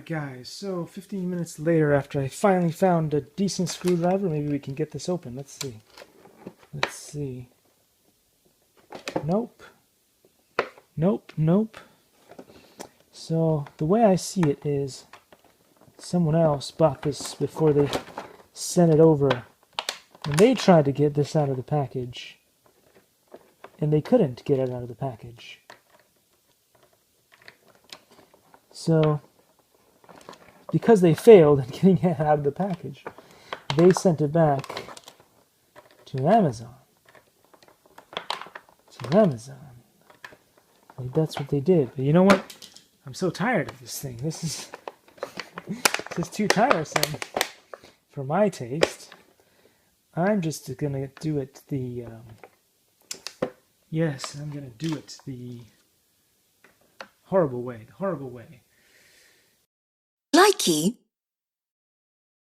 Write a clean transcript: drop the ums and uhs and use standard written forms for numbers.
Alright guys, so 15 minutes later after I finally found a decent screwdriver, maybe we can get this open. Let's see. Let's see. Nope. Nope. So the way I see it is someone else bought this before they sent it over. And they tried to get this out of the package. And they couldn't get it out of the package. So because they failed in getting it out of the package, they sent it back to Amazon. Like, that's what they did. But you know what? I'm so tired of this thing. This is too tiresome for my taste. I'm just gonna do it the yes, I'm gonna do it the horrible way. Likey